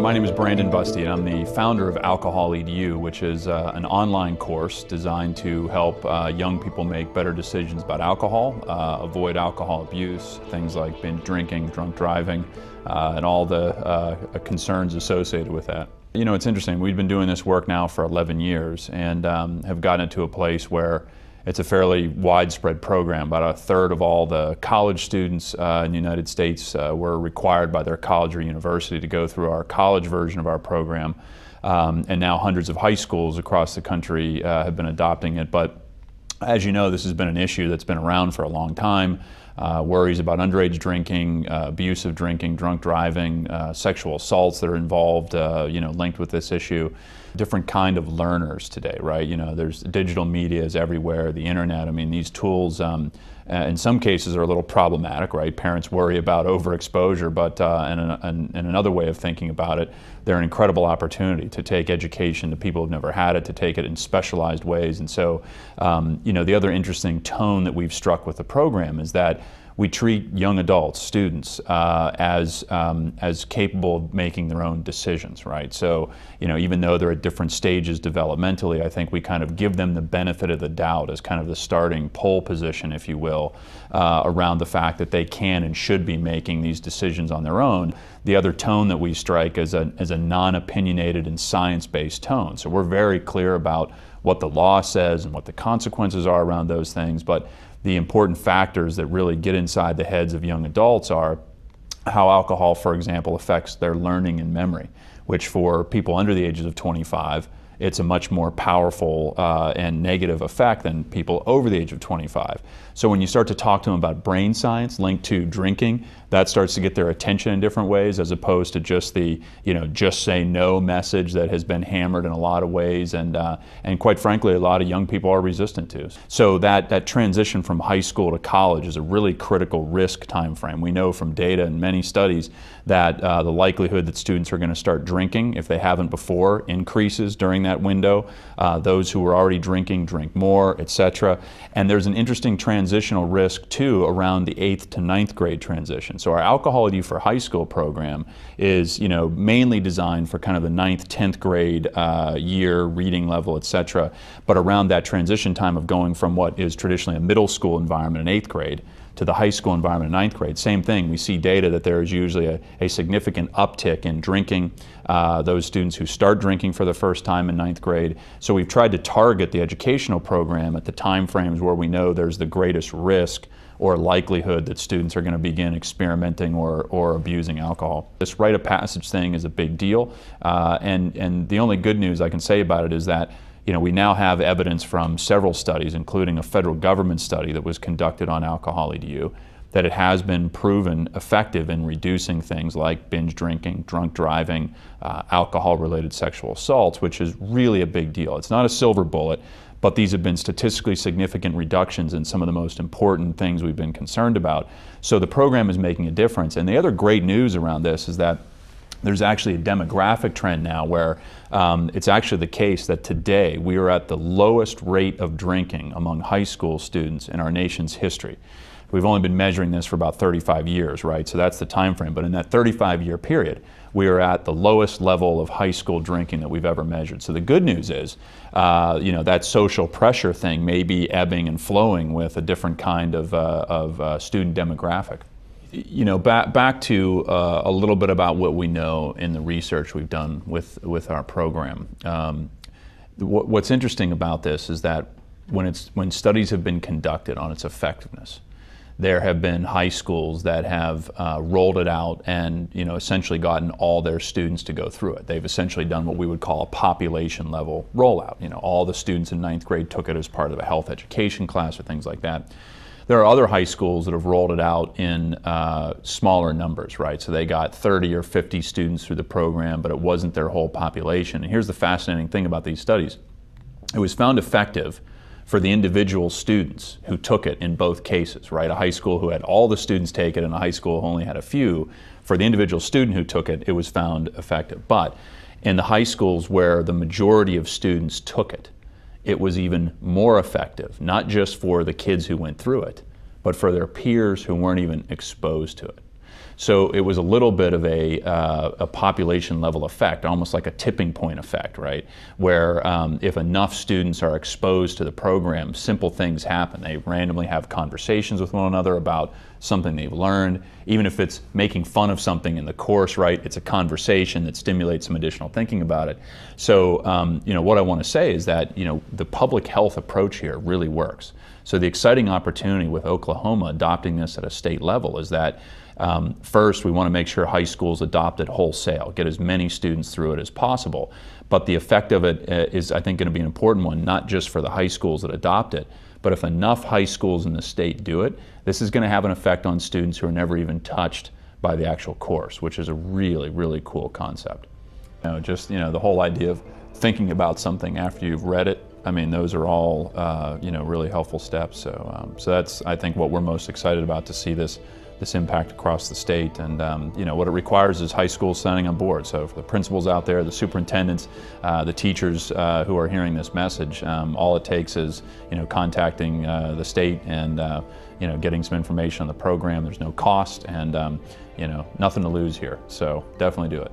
My name is Brandon Busty, and I'm the founder of Alcohol EDU, which is an online course designed to help young people make better decisions about alcohol, avoid alcohol abuse, things like binge drinking, drunk driving, and all the concerns associated with that. You know, it's interesting. We've been doing this work now for 11 years and have gotten it to a place where it's a fairly widespread program. About a third of all the college students in the United States were required by their college or university to go through our college version of our program. And now hundreds of high schools across the country have been adopting it. But as you know, this has been an issue that's been around for a long time. Worries about underage drinking, abusive drinking, drunk driving, sexual assaults that are involved, linked with this issue. Different kind of learners today, right? You know, there's digital media is everywhere, the internet. I mean, these tools in some cases are a little problematic, right? Parents worry about overexposure, but in another way of thinking about it, they're an incredible opportunity to take education to people who've never had it, to take it in specialized ways. And so, the other interesting tone that we've struck with the program is that we treat young adults, students, as capable of making their own decisions, right? So, even though they're at different stages developmentally, I think we kind of give them the benefit of the doubt as kind of the starting pole position, if you will, around the fact that they can and should be making these decisions on their own. The other tone that we strike is a non-opinionated and science-based tone. So we're very clear about what the law says and what the consequences are around those things, but the important factors that really get inside the heads of young adults are how alcohol, for example, affects their learning and memory, which for people under the ages of 25, it's a much more powerful and negative effect than people over the age of 25. So when you start to talk to them about brain science linked to drinking, that starts to get their attention in different ways, as opposed to just the, just say no message that has been hammered in a lot of ways, and quite frankly, a lot of young people are resistant to. So that transition from high school to college is a really critical risk time frame. We know from data and many studies that the likelihood that students are going to start drinking, if they haven't before, increases during that window. Those who are already drinking drink more, etc. And there's an interesting transitional risk too around the 8th to 9th grade transition. So our Alcohol EDU for High School program is, mainly designed for kind of the 9th, 10th grade year, reading level, etc. But around that transition time of going from what is traditionally a middle school environment in 8th grade to the high school environment in 9th grade, same thing. We see data that there is usually a significant uptick in drinking, those students who start drinking for the first time in 9th grade. So we've tried to target the educational program at the time frames where we know there's the greatest risk or likelihood that students are going to begin experimenting or abusing alcohol. This rite of passage thing is a big deal, and the only good news I can say about it is that we now have evidence from several studies, including a federal government study that was conducted on Alcohol EDU, that it has been proven effective in reducing things like binge drinking, drunk driving, alcohol-related sexual assaults, which is really a big deal. It's not a silver bullet, but these have been statistically significant reductions in some of the most important things we've been concerned about. So the program is making a difference. And the other great news around this is that there's actually a demographic trend now where it's actually the case that today we are at the lowest rate of drinking among high school students in our nation's history. We've only been measuring this for about 35 years, right? So that's the time frame. But in that 35-year period, we are at the lowest level of high school drinking that we've ever measured. So the good news is, that social pressure thing may be ebbing and flowing with a different kind of student demographic. Back to a little bit about what we know in the research we've done with our program. What's interesting about this is that when studies have been conducted on its effectiveness, there have been high schools that have rolled it out and essentially gotten all their students to go through it. They've essentially done what we would call a population level rollout. All the students in 9th grade took it as part of a health education class or things like that. There are other high schools that have rolled it out in smaller numbers, right? So they got 30 or 50 students through the program, but it wasn't their whole population. And here's the fascinating thing about these studies. It was found effective for the individual students who took it in both cases, right? A high school who had all the students take it and a high school who only had a few. For the individual student who took it, it was found effective. But in the high schools where the majority of students took it, it was even more effective, not just for the kids who went through it, but for their peers who weren't even exposed to it. So it was a little bit of a population level effect, almost like a tipping point effect, right? Where if enough students are exposed to the program, simple things happen. They randomly have conversations with one another about something they've learned. Even if it's making fun of something in the course, right? It's a conversation that stimulates some additional thinking about it. So, you know, what I want to say is that, you know, the public health approach here really works. So the exciting opportunity with Oklahoma adopting this at a state level is that first, we want to make sure high schools adopt it wholesale, get as many students through it as possible. But the effect of it is, I think, going to be an important one, not just for the high schools that adopt it, but if enough high schools in the state do it, this is going to have an effect on students who are never even touched by the actual course, which is a really, really cool concept. You know, just, you know, the whole idea of thinking about something after you've read it, I mean, those are all, you know, really helpful steps. So, so that's, I think, what we're most excited about, to see this impact across the state. And you know, what it requires is high schools signing on board. So for the principals out there, the superintendents, the teachers who are hearing this message, all it takes is, you know, contacting the state and you know, getting some information on the program. There's no cost, and you know, nothing to lose here. So definitely do it.